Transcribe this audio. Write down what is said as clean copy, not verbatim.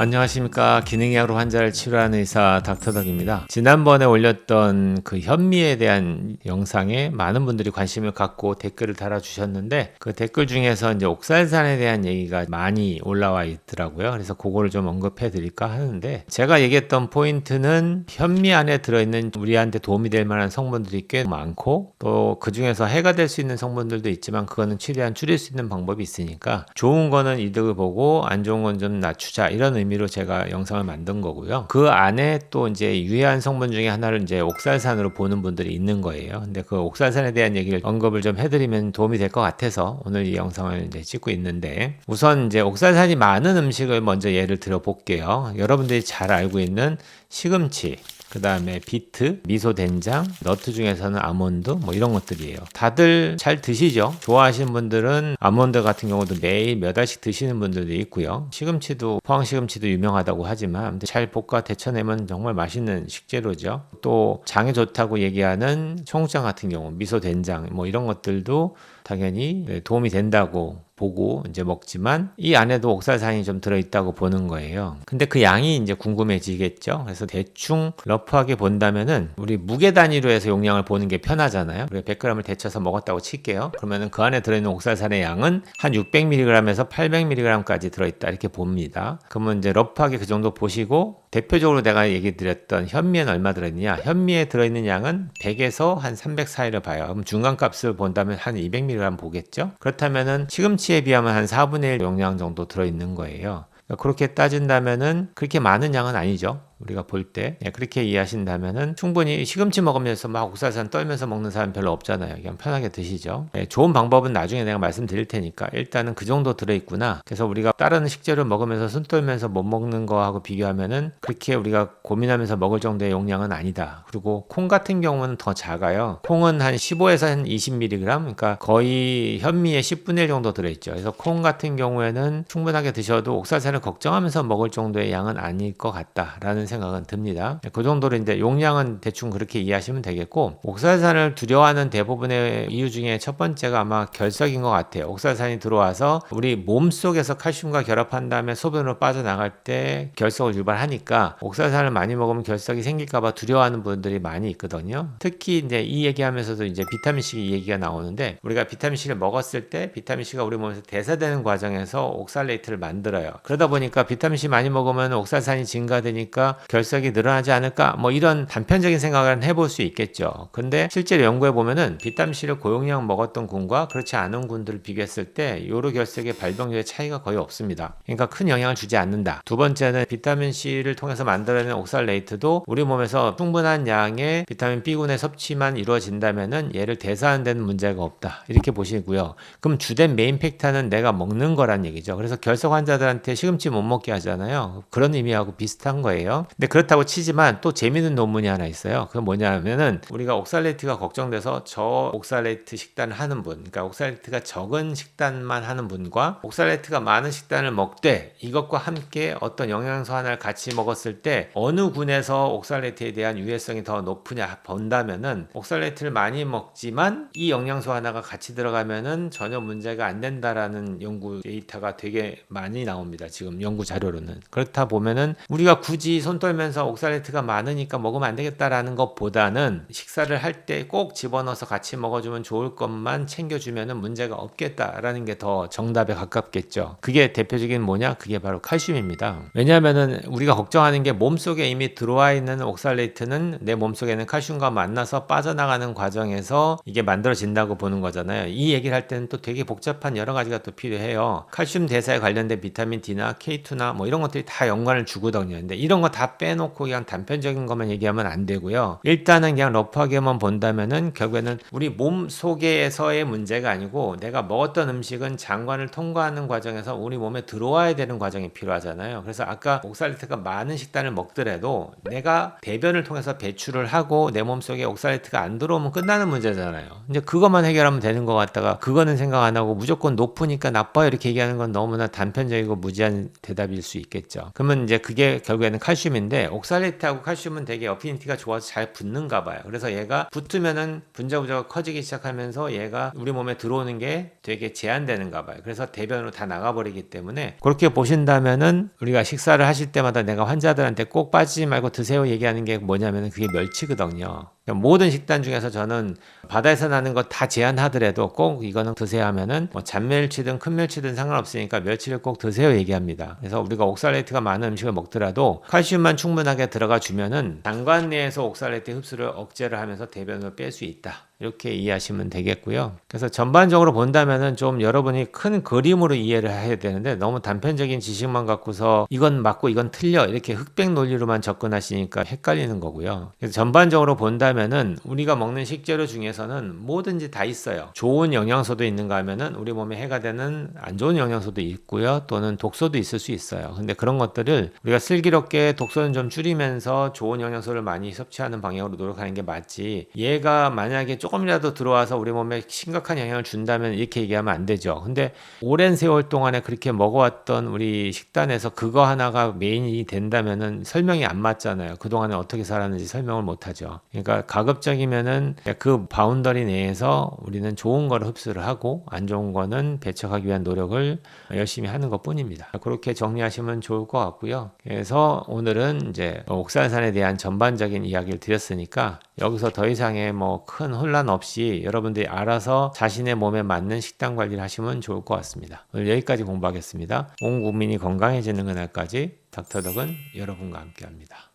안녕하십니까. 기능의학으로 환자를 치료하는 의사 닥터덕입니다. 지난번에 올렸던 그 현미에 대한 영상에 많은 분들이 관심을 갖고 댓글을 달아주셨는데, 그 댓글 중에서 이제 옥살산에 대한 얘기가 많이 올라와 있더라고요. 그래서 그거를 좀 언급해 드릴까 하는데, 제가 얘기했던 포인트는 현미 안에 들어있는 우리한테 도움이 될 만한 성분들이 꽤 많고, 또 그 중에서 해가 될 수 있는 성분들도 있지만 그거는 최대한 줄일 수 있는 방법이 있으니까 좋은 거는 이득을 보고 안 좋은 건 좀 낮추자, 이런 의미로 제가 영상을 만든 거고요. 그 안에 또 이제 유해한 성분 중에 하나를 이제 옥살산으로 보는 분들이 있는 거예요. 근데 그 옥살산에 대한 얘기를 언급을 좀 해드리면 도움이 될 것 같아서 오늘 이 영상을 이제 찍고 있는데, 우선 이제 옥살산이 많은 음식을 먼저 예를 들어 볼게요. 여러분들이 잘 알고 있는 시금치, 그 다음에 비트, 미소 된장, 너트 중에서는 아몬드, 뭐 이런 것들이에요. 다들 잘 드시죠? 좋아하시는 분들은 아몬드 같은 경우도 매일 몇 알씩 드시는 분들도 있고요. 시금치도, 포항 시금치도 유명하다고 하지만 잘 볶아 데쳐내면 정말 맛있는 식재료죠. 또 장에 좋다고 얘기하는 청국장 같은 경우, 미소 된장, 뭐 이런 것들도 당연히 도움이 된다고 보고 이제 먹지만, 이 안에도 옥살산이 좀 들어있다고 보는 거예요. 근데 그 양이 이제 궁금해지겠죠. 그래서 대충 러프하게 본다면은 우리 무게 단위로 해서 용량을 보는 게 편하잖아요. 우리가 100g을 데쳐서 먹었다고 칠게요. 그러면은 그 안에 들어있는 옥살산의 양은 한 600mg에서 800mg까지 들어있다, 이렇게 봅니다. 그러면 이제 러프하게 그 정도 보시고, 대표적으로 내가 얘기 드렸던 현미에는 얼마 들어있느냐, 현미에 들어있는 양은 100에서 한 300 사이를 봐요. 그럼 중간값을 본다면 한 200mg 보겠죠. 그렇다면은 시금치에 비하면 한 4분의 1 용량 정도 들어있는 거예요. 그렇게 따진다면은 그렇게 많은 양은 아니죠. 우리가 볼 때 그렇게 이해하신다면은 충분히, 시금치 먹으면서 막 옥살산 떨면서 먹는 사람 별로 없잖아요. 그냥 편하게 드시죠. 좋은 방법은 나중에 내가 말씀드릴 테니까 일단은 그 정도 들어있구나. 그래서 우리가 다른 식재료 먹으면서 손 떨면서 못 먹는 거하고 비교하면은 그렇게 우리가 고민하면서 먹을 정도의 용량은 아니다. 그리고 콩 같은 경우는 더 작아요. 콩은 한 15에서 한 20mg, 그러니까 거의 현미의 10분의 1 정도 들어있죠. 그래서 콩 같은 경우에는 충분하게 드셔도 옥살산을 걱정하면서 먹을 정도의 양은 아닐 것 같다라는 생각은 듭니다. 그 정도로 이제 용량은 대충 그렇게 이해하시면 되겠고, 옥살산을 두려워하는 대부분의 이유 중에 첫 번째가 아마 결석인 것 같아요. 옥살산이 들어와서 우리 몸속에서 칼슘과 결합한 다음에 소변으로 빠져나갈 때 결석을 유발하니까 옥살산을 많이 먹으면 결석이 생길까봐 두려워하는 분들이 많이 있거든요. 특히 이제 이 얘기하면서도 이제 비타민C 얘기가 나오는데, 우리가 비타민C를 먹었을 때 비타민C가 우리 몸에서 대사되는 과정에서 옥살레이트를 만들어요. 그러다 보니까 비타민C 많이 먹으면 옥살산이 증가되니까 결석이 늘어나지 않을까, 뭐 이런 단편적인 생각을 해볼 수 있겠죠. 근데 실제로 연구해 보면은 비타민C를 고용량 먹었던 군과 그렇지 않은 군들을 비교했을 때 요로 결석의 발병률의 차이가 거의 없습니다. 그러니까 큰 영향을 주지 않는다. 두 번째는 비타민C를 통해서 만들어내는 옥살레이트도 우리 몸에서 충분한 양의 비타민 B군의 섭취만 이루어진다면은 얘를 대사하는 데는 문제가 없다, 이렇게 보시고요. 그럼 주된 메인 팩터는 내가 먹는 거란 얘기죠. 그래서 결석 환자들한테 시금치 못 먹게 하잖아요. 그런 의미하고 비슷한 거예요. 근데 그렇다고 치지만 또 재미있는 논문이 하나 있어요. 그건 뭐냐면은, 우리가 옥살레이트가 걱정돼서 저옥살레이트 식단을 하는 분, 그러니까 옥살레이트가 적은 식단만 하는 분과 옥살레이트가 많은 식단을 먹되 이것과 함께 어떤 영양소 하나를 같이 먹었을 때 어느 군에서 옥살레이트에 대한 유해성이 더 높으냐 본다면은, 옥살레이트를 많이 먹지만 이 영양소 하나가 같이 들어가면은 전혀 문제가 안 된다라는 연구 데이터가 되게 많이 나옵니다. 지금 연구 자료로는. 그렇다 보면은 우리가 굳이 손 떨면서 옥살레이트가 많으니까 먹으면 안 되겠다라는 것보다는 식사를 할 때 꼭 집어넣어서 같이 먹어주면 좋을 것만 챙겨주면은 문제가 없겠다라는 게 더 정답에 가깝겠죠. 그게 대표적인 뭐냐? 그게 바로 칼슘입니다. 왜냐하면은 우리가 걱정하는 게, 몸속에 이미 들어와 있는 옥살레이트는 내 몸속에는 칼슘과 만나서 빠져나가는 과정에서 이게 만들어진다고 보는 거잖아요. 이 얘기를 할 때는 또 되게 복잡한 여러 가지가 또 필요해요. 칼슘 대사에 관련된 비타민 D나 K2나 뭐 이런 것들이 다 연관을 주거든요. 근데 이런 거 다 빼놓고 그냥 단편적인 것만 얘기하면 안 되고요. 일단은 그냥 러프하게만 본다면은 결국에는 우리 몸 속에서의 문제가 아니고, 내가 먹었던 음식은 장관을 통과하는 과정에서 우리 몸에 들어와야 되는 과정이 필요하잖아요. 그래서 아까 옥살레이트가 많은 식단을 먹더라도 내가 대변을 통해서 배출을 하고 내 몸속에 옥살레이트가 안 들어오면 끝나는 문제잖아요. 이제 그것만 해결하면 되는 것 같다가 그거는 생각 안 하고 무조건 높으니까 나빠요, 이렇게 얘기하는 건 너무나 단편적이고 무지한 대답일 수 있겠죠. 그러면 이제 그게 결국에는 칼슘 칼슘인데 옥살레이트하고 칼슘은 되게 어피니티가 좋아서 잘 붙는가 봐요. 그래서 얘가 붙으면은 분자구조가 커지기 시작하면서 얘가 우리 몸에 들어오는 게 되게 제한되는가 봐요. 그래서 대변으로 다 나가버리기 때문에 그렇게 보신다면은 우리가 식사를 하실 때마다 내가 환자들한테 꼭 빠지지 말고 드세요 얘기하는 게 뭐냐면은 그게 멸치거든요. 모든 식단 중에서 저는 바다에서 나는 거 다 제한하더라도 꼭 이거는 드세요 하면은 뭐 잔멸치든 큰 멸치든 상관없으니까 멸치를 꼭 드세요 얘기합니다. 그래서 우리가 옥살레이트가 많은 음식을 먹더라도 칼슘만 충분하게 들어가 주면은 장관 내에서 옥살레이트 흡수를 억제를 하면서 대변을 뺄 수 있다. 이렇게 이해하시면 되겠고요. 그래서 전반적으로 본다면은 좀 여러분이 큰 그림으로 이해를 해야 되는데 너무 단편적인 지식만 갖고서 이건 맞고 이건 틀려 이렇게 흑백 논리로만 접근하시니까 헷갈리는 거고요. 그래서 전반적으로 본다면은 우리가 먹는 식재료 중에서는 뭐든지 다 있어요. 좋은 영양소도 있는가 하면은 우리 몸에 해가 되는 안 좋은 영양소도 있고요. 또는 독소도 있을 수 있어요. 근데 그런 것들을 우리가 슬기롭게 독소는 좀 줄이면서 좋은 영양소를 많이 섭취하는 방향으로 노력하는 게 맞지. 얘가 만약에 조금이라도 들어와서 우리 몸에 심각한 영향을 준다면 이렇게 얘기하면 안 되죠. 근데 오랜 세월 동안에 그렇게 먹어왔던 우리 식단에서 그거 하나가 메인이 된다면은 설명이 안 맞잖아요. 그동안에 어떻게 살았는지 설명을 못 하죠. 그러니까 가급적이면은 그 바운더리 내에서 우리는 좋은 거를 흡수를 하고 안 좋은 거는 배척하기 위한 노력을 열심히 하는 것 뿐입니다. 그렇게 정리하시면 좋을 것 같고요. 그래서 오늘은 이제 옥살산에 대한 전반적인 이야기를 드렸으니까 여기서 더 이상의 뭐 큰 혼란 없이 여러분들이 알아서 자신의 몸에 맞는 식단 관리를 하시면 좋을 것 같습니다. 오늘 여기까지 공부하겠습니다. 온 국민이 건강해지는 그날까지 닥터덕은 여러분과 함께합니다.